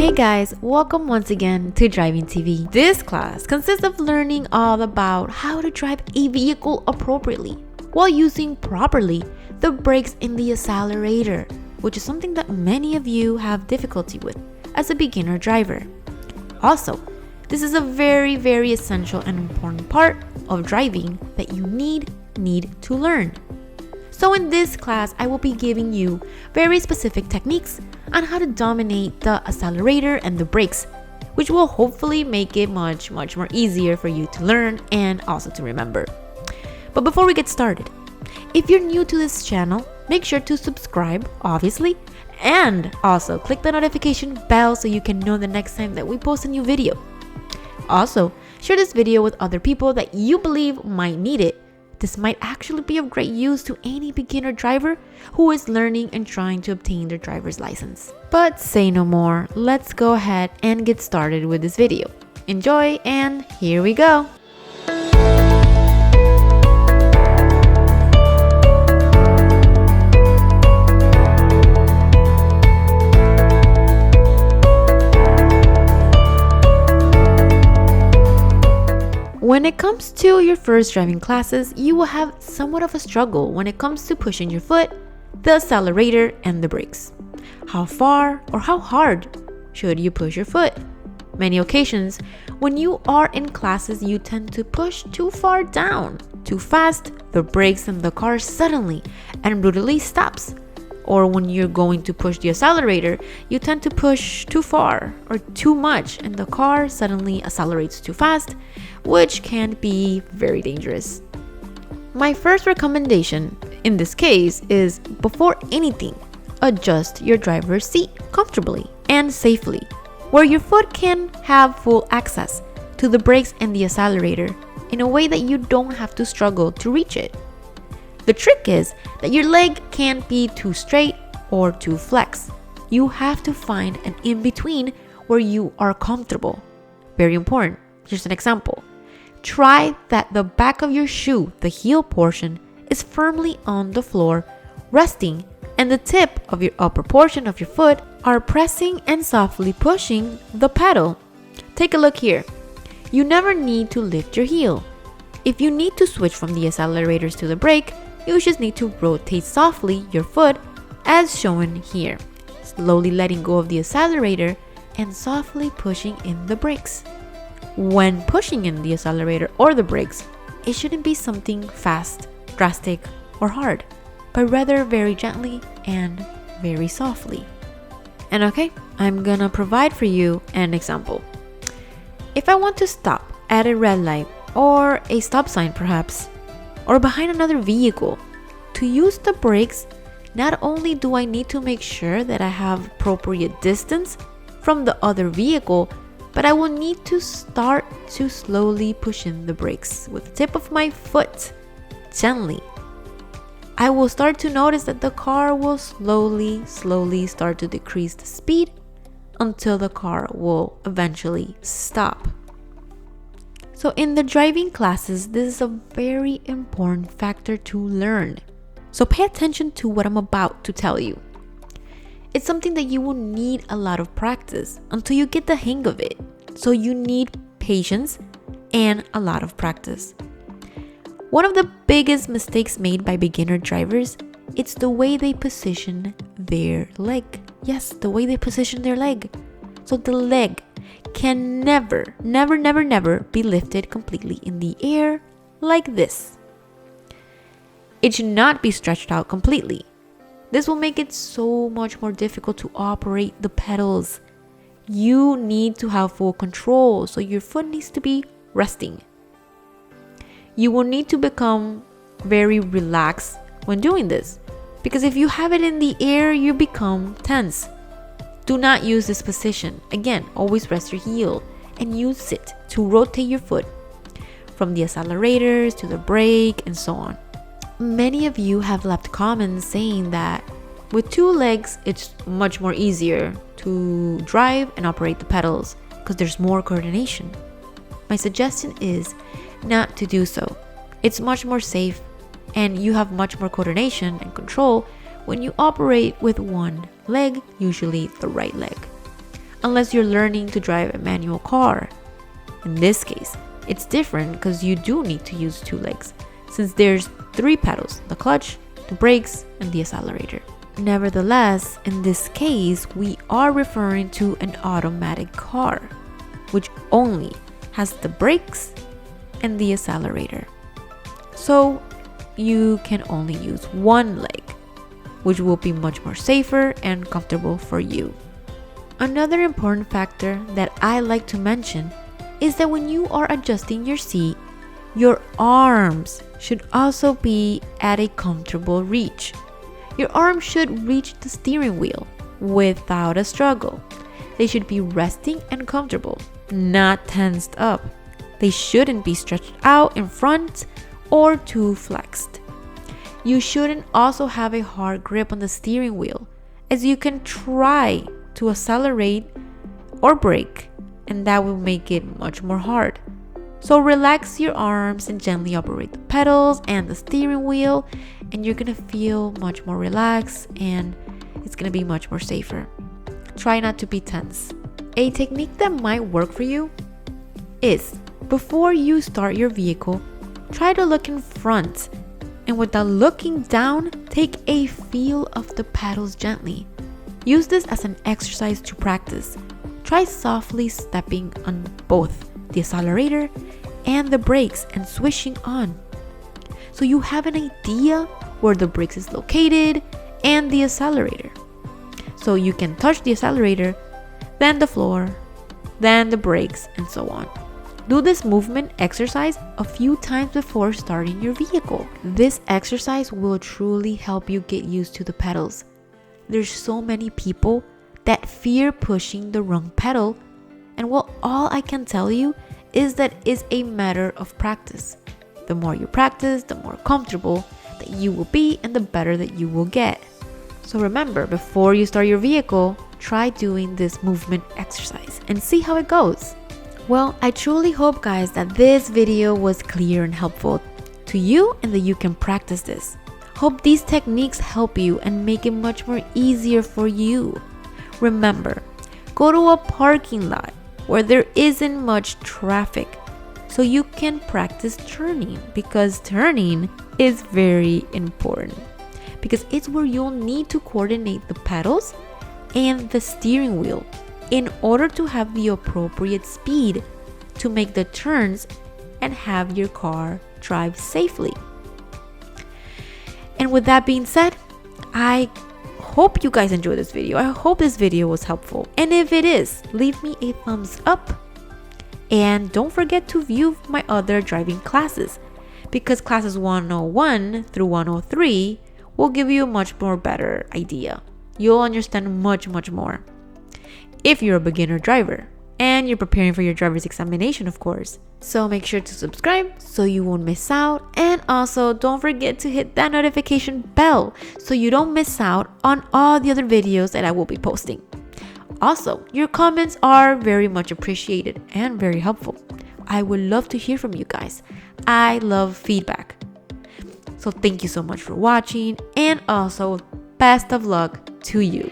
Hey guys, welcome once again to Driving TV. This class consists of learning all about how to drive a vehicle appropriately while using properly the brakes in the accelerator, which is something that many of you have difficulty with as a beginner driver. Also, this is a very essential and important part of driving that you need to learn. So in this class, I will be giving you very specific techniques on how to dominate the accelerator and the brakes, which will hopefully make it much more easier for you to learn and also to remember. But before we get started, if you're new to this channel, make sure to subscribe, obviously, and also click the notification bell so you can know the next time that we post a new video. Also, share this video with other people that you believe might need it. This might actually be of great use to any beginner driver who is learning and trying to obtain their driver's license. But say no more, let's go ahead and get started with this video. Enjoy, and here we go! When it comes to your first driving classes, you will have somewhat of a struggle when it comes to pushing your foot, the accelerator, and the brakes. How far or how hard should you push your foot? Many occasions, when you are in classes, you tend to push too far down. Too fast, the brakes in the car suddenly and brutally stops. Or when you're going to push the accelerator, you tend to push too far or too much and the car suddenly accelerates too fast, which can be very dangerous. My first recommendation in this case is, before anything, adjust your driver's seat comfortably and safely, where your foot can have full access to the brakes and the accelerator in a way that you don't have to struggle to reach it. The trick is that your leg can't be too straight or too flex. You have to find an in-between where you are comfortable. Very important. Here's an example. Try that the back of your shoe, the heel portion, is firmly on the floor, resting, and the tip of your upper portion of your foot are pressing and softly pushing the pedal. Take a look here. You never need to lift your heel. If you need to switch from the accelerators to the brake, you just need to rotate softly your foot as shown here, slowly letting go of the accelerator and softly pushing in the brakes. When pushing in the accelerator or the brakes, it shouldn't be something fast, drastic, or hard, but rather very gently and very softly. And okay, I'm gonna provide for you an example. If I want to stop at a red light or a stop sign perhaps, or behind another vehicle, to use the brakes, not only do I need to make sure that I have appropriate distance from the other vehicle, but I will need to start to slowly push in the brakes with the tip of my foot, gently. I will start to notice that the car will slowly start to decrease the speed until the car will eventually stop. So in the driving classes, this is a very important factor to learn. So pay attention to what I'm about to tell you. It's something that you will need a lot of practice until you get the hang of it. So you need patience and a lot of practice. One of the biggest mistakes made by beginner drivers, it's the way they position their leg. Yes, the way they position their leg. So the leg can never be lifted completely in the air like this. It should not be stretched out completely. This will make it so much more difficult to operate the pedals. You need to have full control, so your foot needs to be resting. You will need to become very relaxed when doing this, because if you have it in the air, you become tense. Do not use this position. Again, always rest your heel and use it to rotate your foot from the accelerators to the brake and so on. Many of you have left comments saying that with two legs, it's much more easier to drive and operate the pedals because there's more coordination. My suggestion is not to do so. It's much more safe and you have much more coordination and control when you operate with one leg, usually the right leg. unless you're learning to drive a manual car. In this case, it's different because you do need to use 2 legs, since there's 3 pedals: the clutch, the brakes, and the accelerator. Nevertheless, in this case, we are referring to an automatic car, which only has the brakes and the accelerator. So you can only use 1 leg, which will be much more safer and comfortable for you. Another important factor that I like to mention is that when you are adjusting your seat, your arms should also be at a comfortable reach. Your arms should reach the steering wheel without a struggle. They should be resting and comfortable, not tensed up. They shouldn't be stretched out in front or too flexed. You shouldn't also have a hard grip on the steering wheel, as you can try to accelerate or brake, and that will make it much more hard. So relax your arms and gently operate the pedals and the steering wheel, and you're gonna feel much more relaxed and it's gonna be much more safer. Try not to be tense. A technique that might work for you is, before you start your vehicle, try to look in front, and without looking down, take a feel of the pedals gently. Use this as an exercise to practice. Try softly stepping on both the accelerator and the brakes and switching on, so you have an idea where the brakes is located and the accelerator. So you can touch the accelerator, then the floor, then the brakes, and so on. Do this movement exercise a few times before starting your vehicle. This exercise will truly help you get used to the pedals. There's so many people that fear pushing the wrong pedal, and well, all I can tell you is that it's a matter of practice. The more you practice, the more comfortable that you will be and the better that you will get. So remember, before you start your vehicle, try doing this movement exercise and see how it goes. Well, I truly hope, guys, that this video was clear and helpful to you and that you can practice this. Hope these techniques help you and make it much more easier for you. Remember, go to a parking lot where there isn't much traffic so you can practice turning, because turning is very important, because it's where you'll need to coordinate the pedals and the steering wheel in order to have the appropriate speed to make the turns and have your car drive safely. And with that being said, I hope you guys enjoyed this video. I hope this video was helpful. And if it is, leave me a thumbs up. And don't forget to view my other driving classes, because classes 101 through 103 will give you a much more better idea. You'll understand much more. If you're a beginner driver and you're preparing for your driver's examination, of course. So make sure to subscribe so you won't miss out, and also don't forget to hit that notification bell so you don't miss out on all the other videos that I will be posting. Also, your comments are very much appreciated and very helpful. I would love to hear from you guys. I love feedback. So thank you so much for watching, and also best of luck to you.